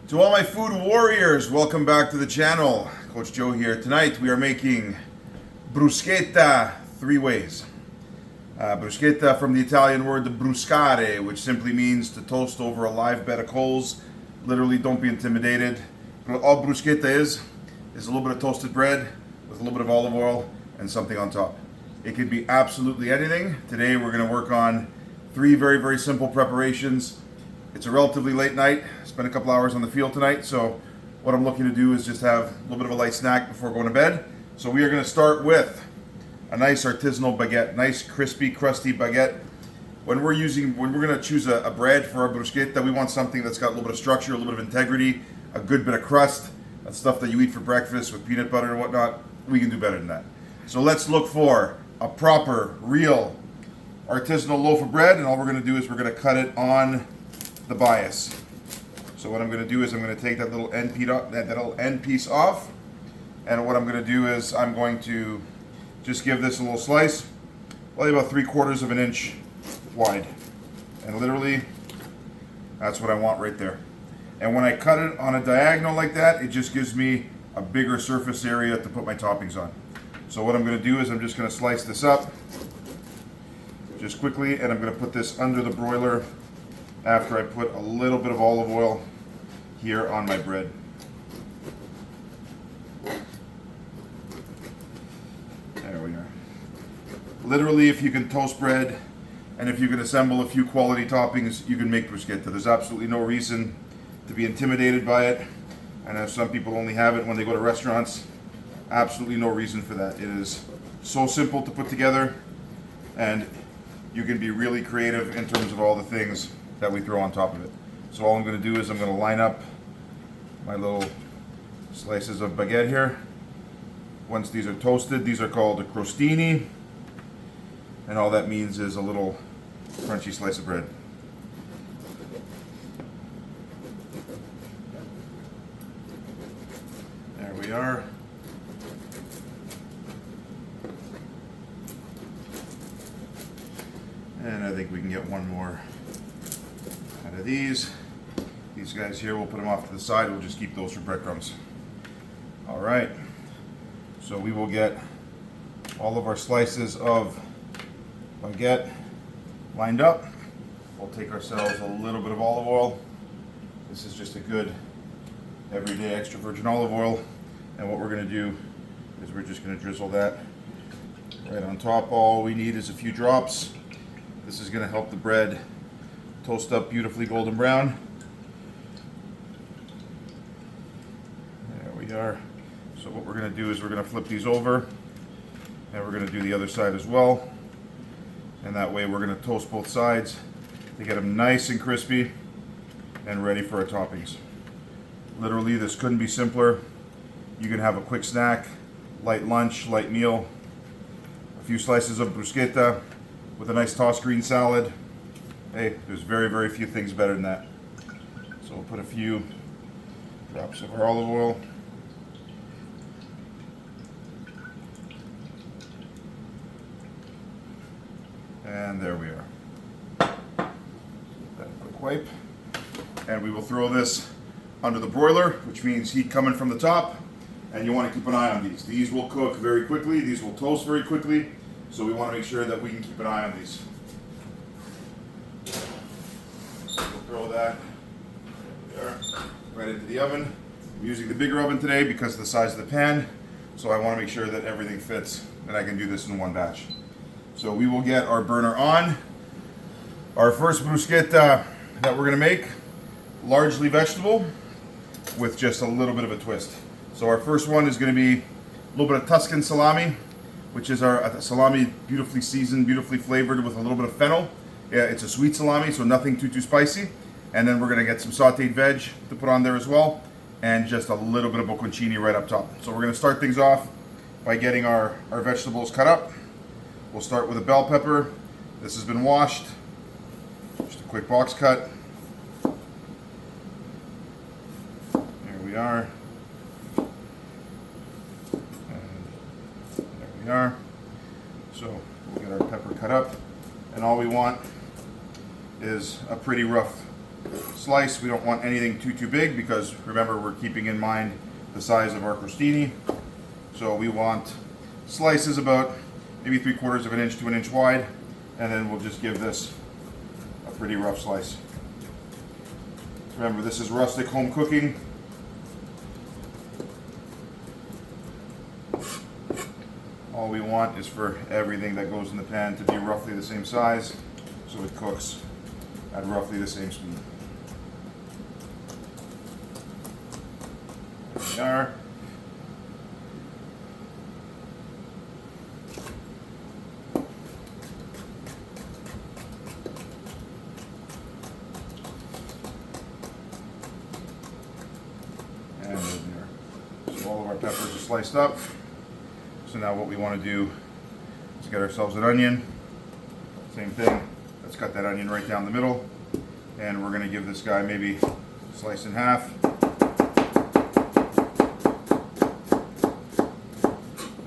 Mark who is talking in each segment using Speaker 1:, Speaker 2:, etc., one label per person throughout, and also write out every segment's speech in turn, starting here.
Speaker 1: To all my food warriors, welcome back to the channel. Coach Joe here. Tonight we are making bruschetta three ways. Bruschetta from the Italian word bruscare, which simply means to toast over a live bed of coals. Literally, don't be intimidated. All bruschetta is a little bit of toasted bread with a little bit of olive oil and something on top. It could be absolutely anything. Today we're going to work on three very, very simple preparations. It's a relatively late night. Spent a couple hours on the field tonight, so what I'm looking to do is just have a little bit of a light snack before going to bed. So we are going to start with a nice artisanal baguette, nice crispy, crusty baguette. When we're going to choose a bread for our bruschetta, we want something that's got a little bit of structure, a little bit of integrity, a good bit of crust. That's stuff that you eat for breakfast with peanut butter and whatnot. We can do better than that. So let's look for a proper, real, artisanal loaf of bread, and all we're going to do is we're going to cut it on the bias. So what I'm going to do is I'm going to take that little end piece off, and what I'm going to do is I'm going to just give this a little slice, probably about 3/4 of an inch wide, and literally that's what I want right there. And when I cut it on a diagonal like that, it just gives me a bigger surface area to put my toppings on. So what I'm going to do is I'm just going to slice this up just quickly, and I'm going to put this under the broiler after I put a little bit of olive oil here on my bread. There we are. Literally, if you can toast bread and if you can assemble a few quality toppings, you can make bruschetta. There's absolutely no reason to be intimidated by it. I know some people only have it when they go to restaurants. Absolutely no reason for that. It is so simple to put together, and you can be really creative in terms of all the things that we throw on top of it. So all I'm going to do is I'm going to line up my little slices of baguette here. Once these are toasted, these are called crostini, and all that means is a little crunchy slice of bread. There we are. And I think we can get one more out of these. These guys here, we'll put them off to the side. We'll just keep those for breadcrumbs. All right. So we will get all of our slices of baguette lined up. We'll take ourselves a little bit of olive oil. This is just a good everyday extra virgin olive oil. And what we're going to do is we're just going to drizzle that right on top. All we need is a few drops. This is going to help the bread toast up beautifully golden brown. There we are. So what we're going to do is we're going to flip these over, and we're going to do the other side as well. And that way we're going to toast both sides to get them nice and crispy and ready for our toppings. Literally, this couldn't be simpler. You can have a quick snack, light lunch, light meal, a few slices of bruschetta with a nice tossed green salad. Hey, there's very, very few things better than that. So we'll put a few drops of our olive oil. And there we are. Then a quick wipe. And we will throw this under the broiler, which means heat coming from the top. And you want to keep an eye on these. These will cook very quickly. These will toast very quickly. So we want to make sure that we can keep an eye on these. Throw that there, right into the oven. I'm using the bigger oven today because of the size of the pan, so I want to make sure that everything fits and I can do this in one batch. So we will get our burner on. Our first bruschetta that we're going to make, largely vegetable with just a little bit of a twist. So our first one is going to be a little bit of Tuscan salami, which is our salami, beautifully seasoned, beautifully flavored with a little bit of fennel. Yeah, it's a sweet salami, so nothing too spicy. And then we're going to get some sauteed veg to put on there as well, and just a little bit of bocconcini right up top. So we're going to start things off by getting our vegetables cut up. We'll start with a bell pepper. This has been washed. Just a quick box cut. There we are. And there we are. So we'll get our pepper cut up, and all we want is a pretty rough slice. We don't want anything too big because remember we're keeping in mind the size of our crostini. So we want slices about maybe 3/4 of an inch to an inch wide, and then we'll just give this a pretty rough slice. Remember, this is rustic home cooking. All we want is for everything that goes in the pan to be roughly the same size, so it cooks at roughly the same speed. There we are. And there. So all of our peppers are sliced up. So now what we want to do is get ourselves an onion. Same thing. Let's cut that onion right down the middle. And we're going to give this guy maybe slice in half.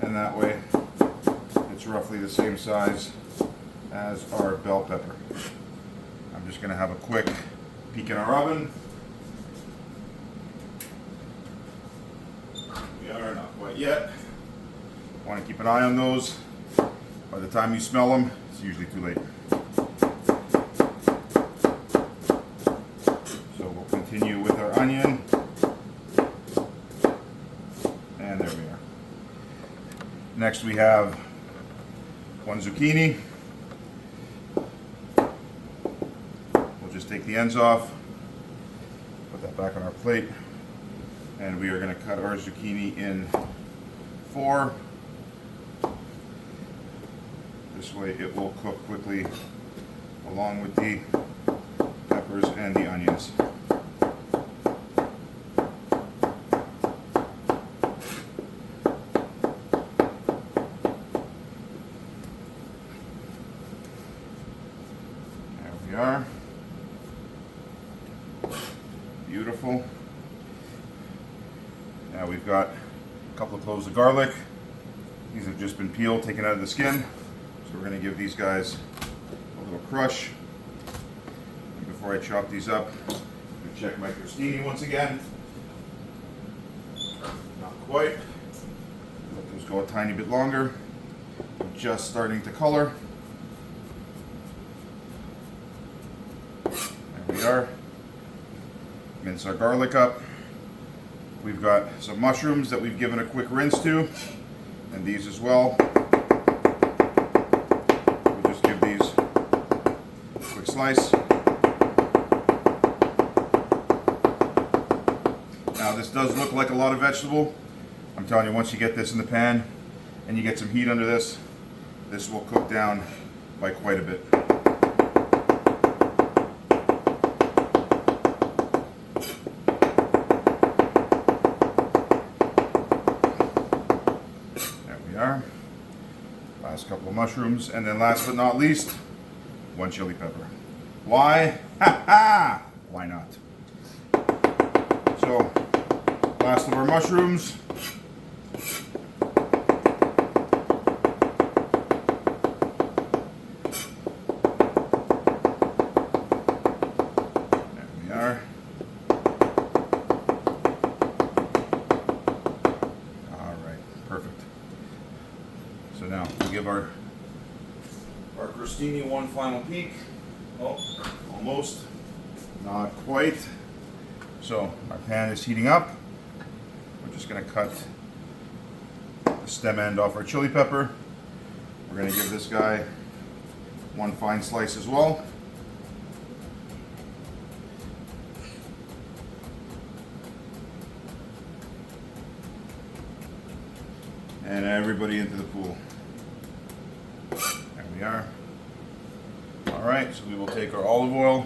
Speaker 1: And that way it's roughly the same size as our bell pepper. I'm just going to have a quick peek in our oven. We are not quite yet. Want to keep an eye on those. By the time you smell them, it's usually too late. So we'll continue with our onion. And there we are. Next we have one zucchini. We'll just take the ends off, put that back on our plate, and we are going to cut our zucchini in 4. This way it will cook quickly along with the peppers and the onions. There we are. Beautiful. Now we've got a couple of cloves of garlic. These have just been peeled, taken out of the skin. So we're going to give these guys a little crush. And before I chop these up, I'm going to check my crostini once again. Not quite. Let those go a tiny bit longer. Just starting to color. There we are. Mince our garlic up. We've got some mushrooms that we've given a quick rinse to, and these as well. Slice. Now this does look like a lot of vegetable. I'm telling you, once you get this in the pan and you get some heat under this, this will cook down by quite a bit. There we are. Last couple of mushrooms, and then last but not least, one chili pepper. Why? Ha ha! Why not? So, last of our mushrooms. There we are. All right, perfect. So now we'll give our crostini one final peek. Oh, almost. Not quite. So our pan is heating up. We're just going to cut the stem end off our chili pepper. We're going to give this guy one fine slice as well. And everybody into the pool. There we are. Alright, so we will take our olive oil.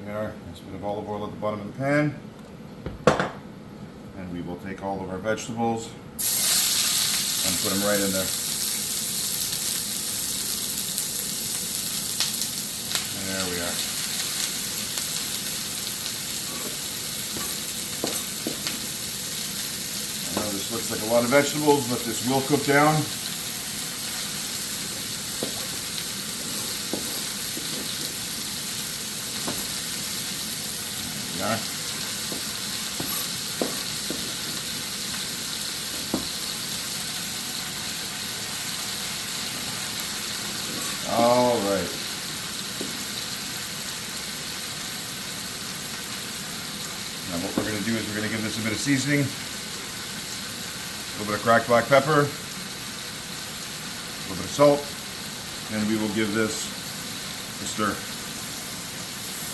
Speaker 1: There we are. Nice bit of olive oil at the bottom of the pan. And we will take all of our vegetables and put them right in there. And there we are. I know this looks like a lot of vegetables, but this will cook down. we are. All right. Now what we're going to do is we're going to give this a bit of seasoning, a little bit of cracked black pepper, a little bit of salt, and we will give this a stir.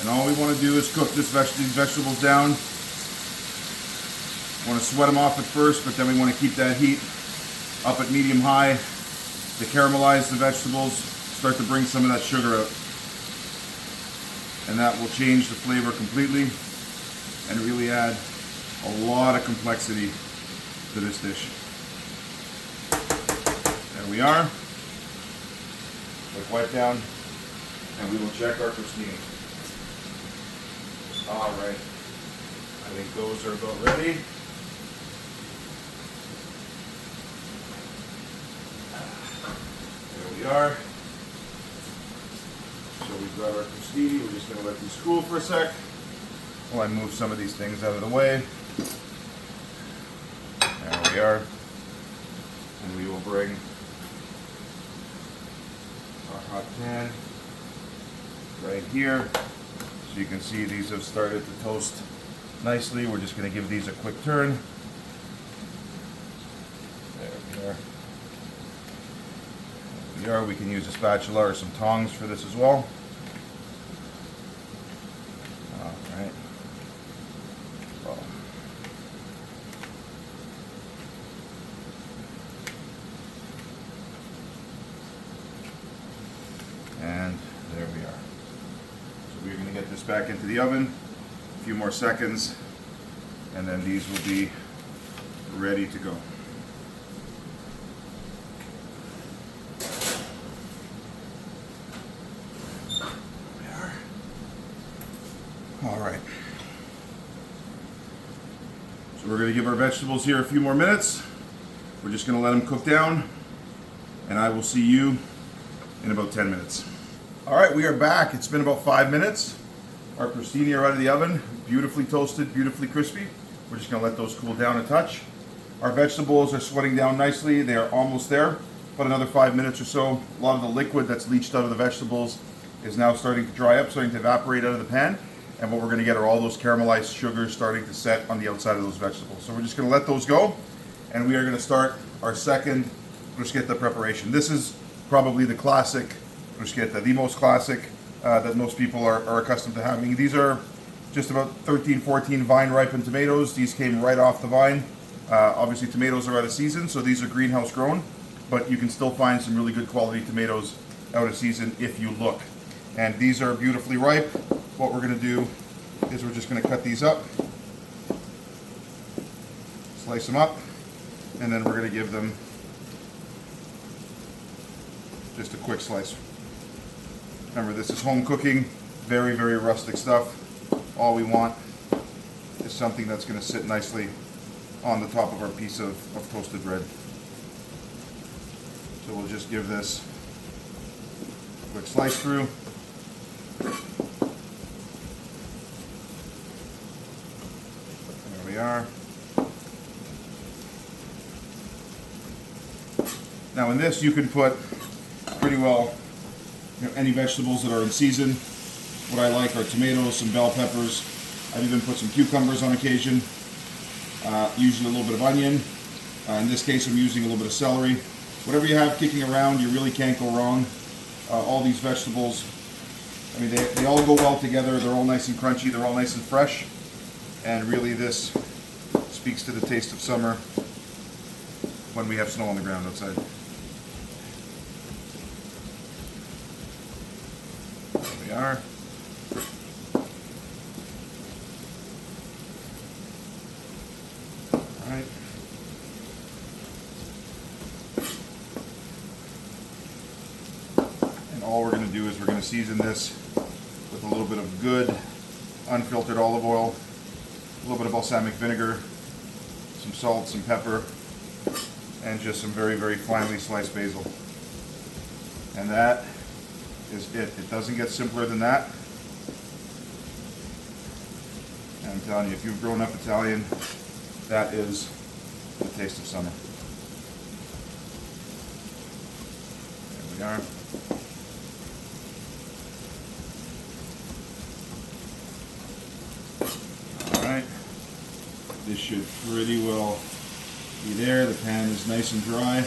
Speaker 1: And all we want to do is cook these vegetables down. We want to sweat them off at first, but then we want to keep that heat up at medium-high to caramelize the vegetables, start to bring some of that sugar out. And that will change the flavor completely and really add a lot of complexity to this dish. There we are. Quick wipe down, and we will check our crostini. All right, I think those are about ready. There we are. So we've got our crostini. We're just going to let these cool for a sec while I move some of these things out of the way. There we are. And we will bring our hot pan right here. So you can see these have started to toast nicely. We're just going to give these a quick turn. There we are. There we are. We can use a spatula or some tongs for this as well. All right. Well. And there we are. So we're going to get this back into the oven, a few more seconds, and then these will be ready to go. All right. So we're going to give our vegetables here a few more minutes. We're just going to let them cook down, and I will see you in about 10 minutes. All right, we are back. It's been about 5 minutes. Our crostini are out of the oven, beautifully toasted, beautifully crispy. We're just going to let those cool down a touch. Our vegetables are sweating down nicely. They are almost there. About another 5 minutes or so. A lot of the liquid that's leached out of the vegetables is now starting to dry up, starting to evaporate out of the pan. And what we're going to get are all those caramelized sugars starting to set on the outside of those vegetables. So we're just going to let those go, and we are going to start our second bruschetta preparation. This is probably the classic bruschetta, the most classic that most people are accustomed to having. These are just about 13, 14 vine-ripened tomatoes. These came right off the vine. Obviously, tomatoes are out of season, so these are greenhouse grown, but you can still find some really good quality tomatoes out of season if you look. And these are beautifully ripe. What we're going to do is we're just going to cut these up, slice them up, and then we're going to give them just a quick slice. Remember, this is home cooking, very, very rustic stuff. All we want is something that's going to sit nicely on the top of our piece of toasted bread. So we'll just give this a quick slice through. There we are. Now in this you can put pretty well any vegetables that are in season. What I like are tomatoes, some bell peppers. I've even put some cucumbers on occasion. Usually a little bit of onion. In this case I'm using a little bit of celery. Whatever you have kicking around, you really can't go wrong. All these vegetables, I mean, they all go well together. They're all nice and crunchy. They're all nice and fresh. And really this speaks to the taste of summer when we have snow on the ground outside. There we are. All right. And all we're going to do is we're going to season this with a little bit of good unfiltered olive oil, a little bit of balsamic vinegar, some salt, some pepper, and just some very, very finely sliced basil. And that is it. It doesn't get simpler than that. I'm telling you, if you've grown up Italian, that is the taste of summer. There we are. Alright, this should pretty well be there. The pan is nice and dry.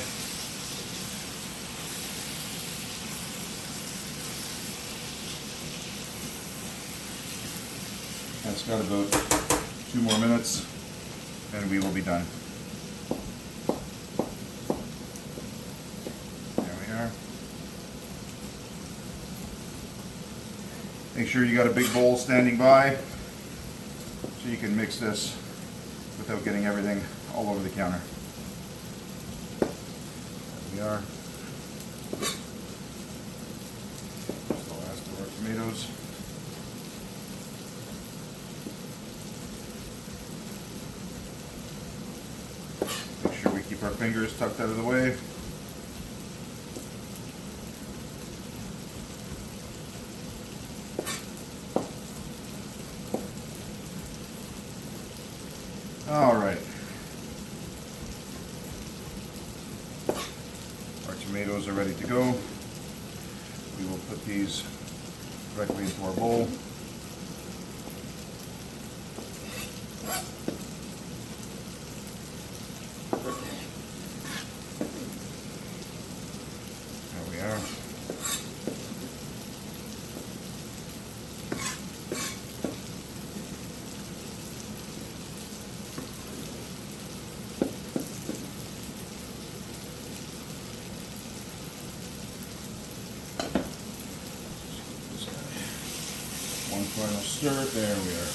Speaker 1: That's got about 2 more minutes and we will be done. There we are. Make sure you got a big bowl standing by so you can mix this without getting everything all over the counter. There we are. That's the last of our tomatoes. Make sure we keep our fingers tucked out of the way. All right. Our tomatoes are ready to go. We will put these directly into our bowl. There we are. One final stir. There we are.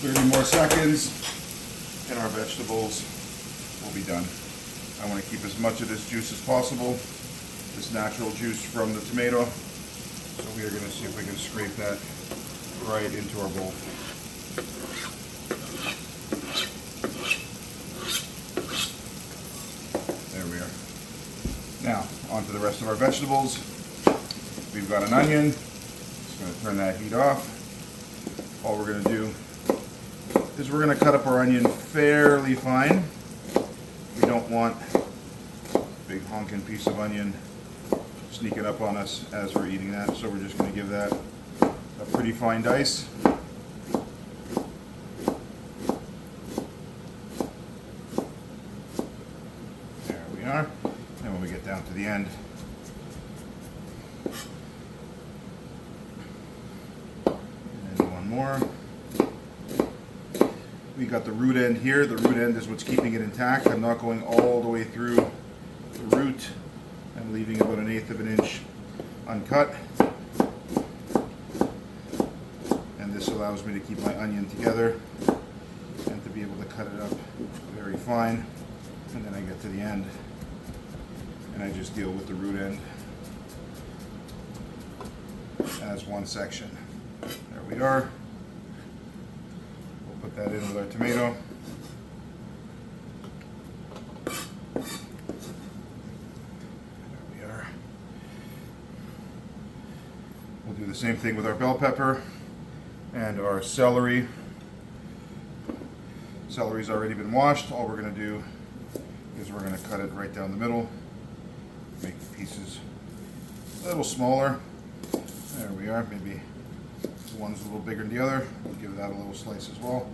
Speaker 1: "30 more seconds and our vegetables will be done." I want to keep as much of this juice as possible, this natural juice from the tomato. So we are going to see if we can scrape that right into our bowl. There we are. Now, on to the rest of our vegetables. We've got an onion. Just going to turn that heat off. All we're going to do is we're going to cut up our onion fairly fine. We don't want a big honking piece of onion sneaking up on us as we're eating that, so we're just going to give that a pretty fine dice. There we are. And when we get down to the end, and then one more. We got the root end here. The root end is what's keeping it intact. I'm not going all the way through the root. I'm leaving about 1/8 of an inch uncut. And this allows me to keep my onion together and to be able to cut it up very fine. And then I get to the end and I just deal with the root end as one section. There we are. Put that in with our tomato. There we are. We'll do the same thing with our bell pepper and our celery. Celery's already been washed. All we're going to do is we're going to cut it right down the middle. Make the pieces a little smaller. There we are. Maybe one's a little bigger than the other. We'll give that a little slice as well.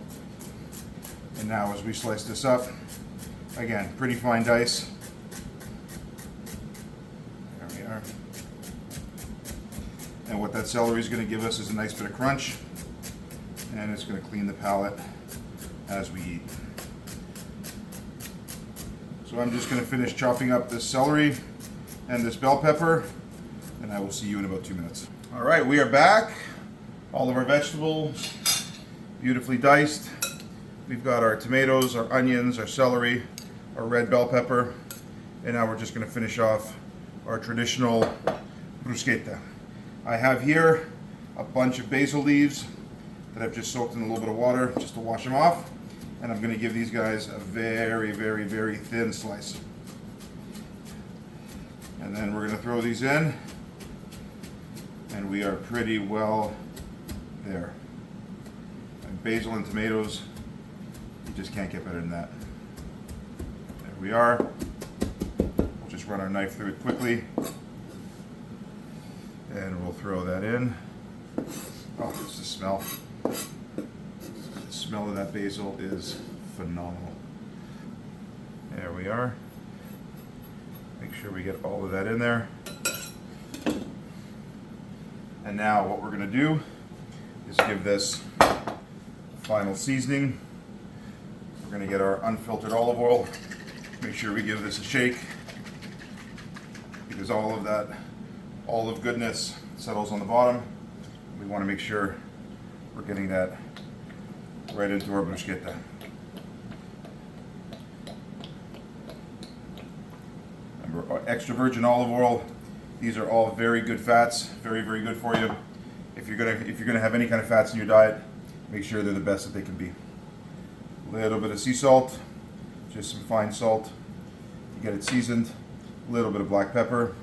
Speaker 1: And now as we slice this up, again, pretty fine dice. There we are. And what that celery is going to give us is a nice bit of crunch, and it's going to clean the palate as we eat. So I'm just going to finish chopping up this celery and this bell pepper, and I will see you in about 2 minutes. All right, we are back. All of our vegetables beautifully diced. We've got our tomatoes, our onions, our celery, our red bell pepper, and now we're just going to finish off our traditional bruschetta. I have here a bunch of basil leaves that I've just soaked in a little bit of water just to wash them off, and I'm going to give these guys a very, very, very thin slice. And then we're going to throw these in, and we are pretty well there. And basil and tomatoes, you just can't get better than that. There we are. We'll just run our knife through it quickly, and we'll throw that in. Oh, it's the smell. The smell of that basil is phenomenal. There we are. Make sure we get all of that in there. And now what we're going to do is give this final seasoning. We're going to get our unfiltered olive oil. Make sure we give this a shake, because all of that olive goodness settles on the bottom. We want to make sure we're getting that right into our bruschetta. Remember, extra virgin olive oil. These are all very good fats, very, very good for you. If you're gonna have any kind of fats in your diet, make sure they're the best that they can be. A little bit of sea salt, just some fine salt. You get it seasoned. A little bit of black pepper.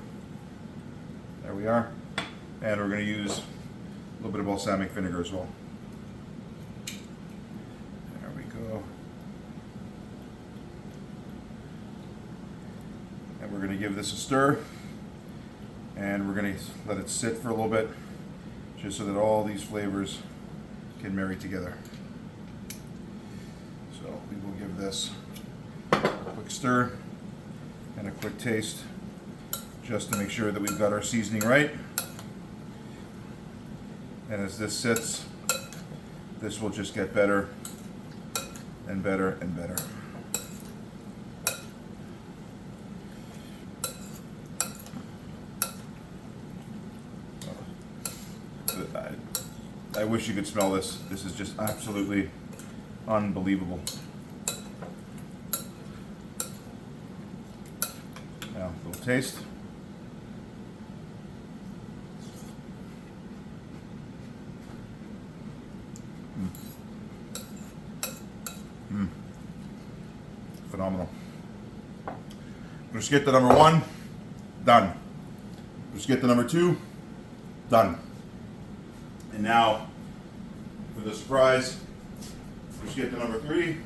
Speaker 1: There we are. And we're gonna use a little bit of balsamic vinegar as well. There we go. And we're gonna give this a stir. And we're going to let it sit for a little bit, just so that all these flavors can marry together. So we will give this a quick stir and a quick taste, just to make sure that we've got our seasoning right. And as this sits, this will just get better and better and better. I wish you could smell this. This is just absolutely unbelievable. Now, a little taste. Phenomenal. Bruschetta number 1, done. Bruschetta number 2, done. And now, for the surprise, bruschetta number 3,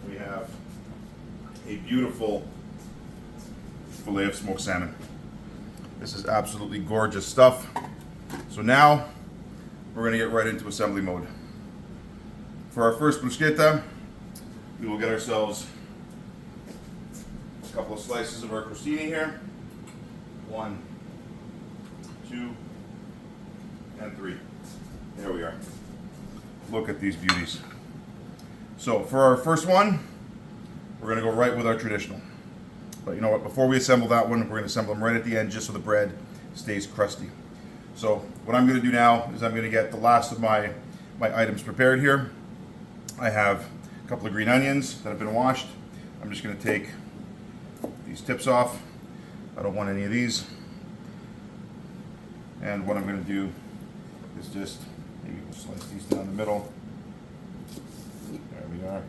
Speaker 1: we have a beautiful fillet of smoked salmon. This is absolutely gorgeous stuff. So now, we're going to get right into assembly mode. For our first bruschetta, we will get ourselves a couple of slices of our crostini here. 1, 2, and 3. There we are. Look at these beauties. So for our first one, we're going to go right with our traditional. But you know what? Before we assemble that one, we're going to assemble them right at the end, just so the bread stays crusty. So what I'm going to do now is I'm going to get the last of my items prepared here. I have a couple of green onions that have been washed. I'm just going to take these tips off. I don't want any of these. And what I'm going to do is just maybe we'll slice these down the middle. There we are.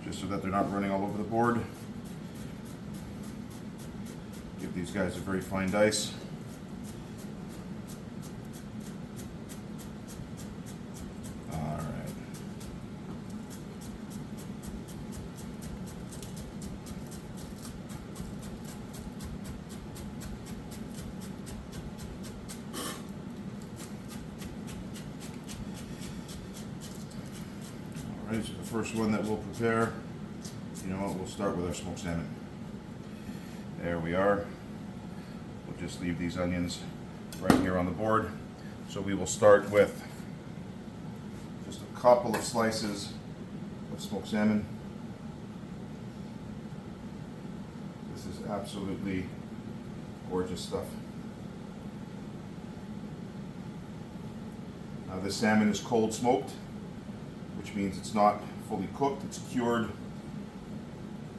Speaker 1: Just so that they're not running all over the board. Give these guys a very fine dice. All right. Alright, so the first one that we'll prepare, you know what, we'll start with our smoked salmon. There we are. We'll just leave these onions right here on the board. So we will start with just a couple of slices of smoked salmon. This is absolutely gorgeous stuff. Now this salmon is cold smoked, which means it's not fully cooked, it's cured,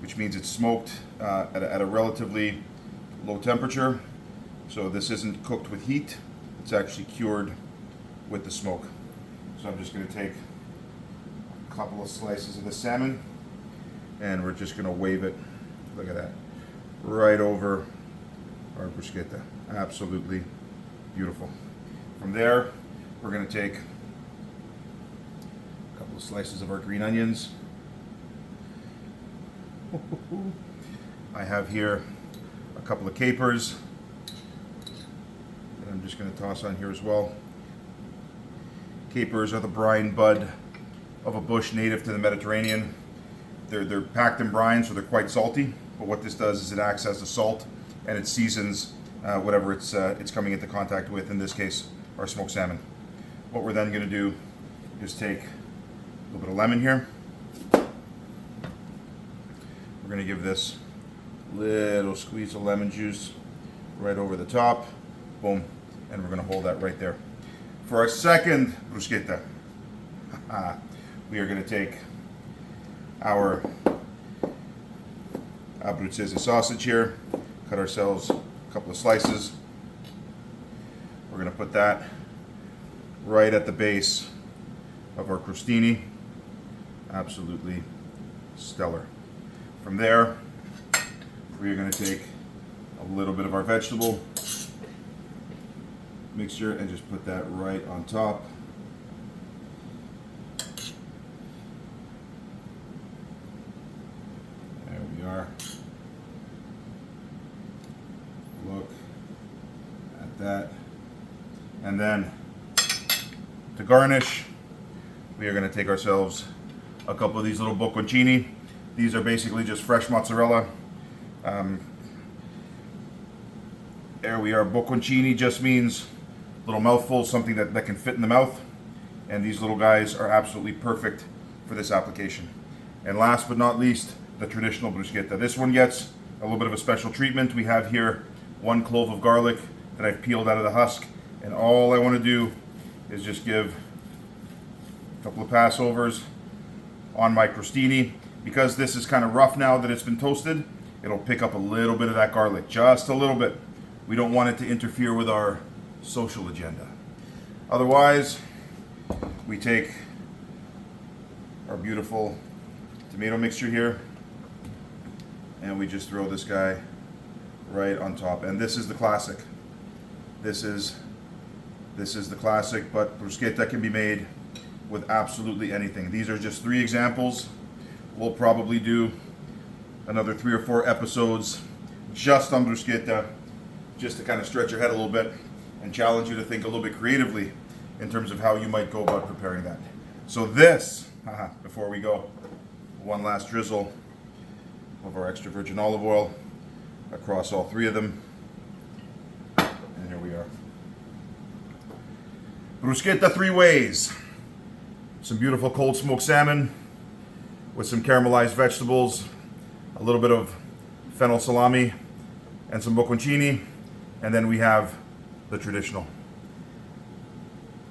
Speaker 1: which means it's smoked at a relatively low temperature. So this isn't cooked with heat, it's actually cured with the smoke. So I'm just going to take a couple of slices of the salmon, and we're just gonna wave it, look at that, right over our bruschetta. Absolutely beautiful. From there, we're gonna take a couple of slices of our green onions. I have here a couple of capers that I'm just gonna toss on here as well. Capers are the brine bud of a bush native to the Mediterranean. They're packed in brine, so they're quite salty. But what this does is it acts as the salt, and it seasons whatever it's coming into contact with. In this case, our smoked salmon. What we're then going to do is take a little bit of lemon here. We're going to give this little squeeze of lemon juice right over the top. Boom, and we're going to hold that right there. For our second bruschetta, we are going to take our abruzzese sausage here, cut ourselves a couple of slices. We're going to put that right at the base of our crostini. Absolutely stellar. From there, we are going to take a little bit of our vegetable mixture and just put that right on top. There we are. Look at that. And then to garnish, we are going to take ourselves a couple of these little bocconcini. These are basically just fresh mozzarella. There we are. Bocconcini just means little mouthful, something that can fit in the mouth. And these little guys are absolutely perfect for this application. And last but not least, the traditional bruschetta. This one gets a little bit of a special treatment. We have here 1 clove of garlic that I've peeled out of the husk. And all I want to do is just give a couple of passovers on my crostini. Because this is kind of rough now that it's been toasted, it'll pick up a little bit of that garlic, just a little bit. We don't want it to interfere with our social agenda. Otherwise, we take our beautiful tomato mixture here and we just throw this guy right on top. And this is the classic. This is the classic, but bruschetta can be made with absolutely anything. These are just 3 examples. We'll probably do another 3 or 4 episodes just on bruschetta, just to kind of stretch your head a little bit and challenge you to think a little bit creatively in terms of how you might go about preparing that. So this, before we go, one last drizzle of our extra virgin olive oil across all 3 of them. And here we are. Bruschetta 3 ways. Some beautiful cold smoked salmon with some caramelized vegetables, a little bit of fennel salami, and some bocconcini. And then we have the traditional.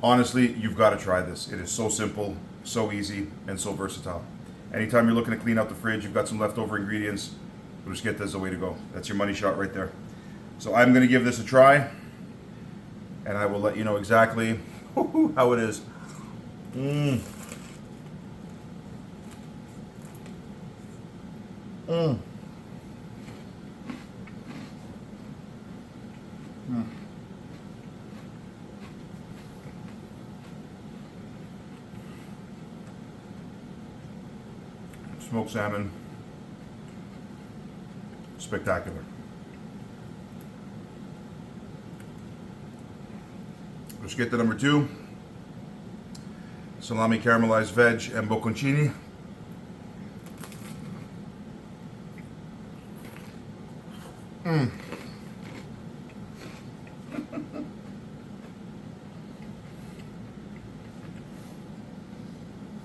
Speaker 1: Honestly, you've got to try this. It is so simple, so easy, and so versatile. Anytime you're looking to clean out the fridge, you've got some leftover ingredients, bruschetta is the way to go. That's your money shot right there. So I'm going to give this a try, and I will let you know exactly how it is. Mm. Mm. Mm. Smoked salmon, spectacular. Bruschetta number 2, salami, caramelized veg, and bocconcini. Mm.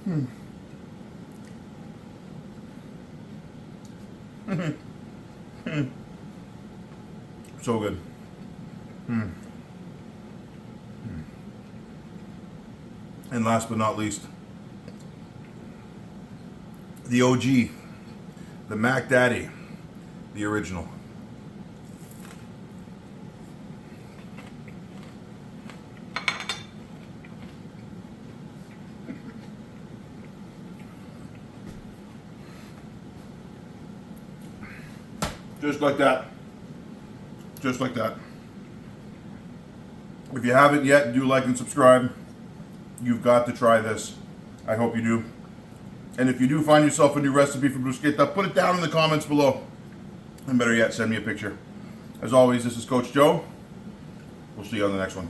Speaker 1: Mm. So good. And last but not least, the OG, the Mac Daddy, the original. Just like that. Just like that. If you haven't yet, do like and subscribe. You've got to try this. I hope you do. And if you do find yourself a new recipe for bruschetta, put it down in the comments below. And better yet, send me a picture. As always, this is Coach Joe. We'll see you on the next one.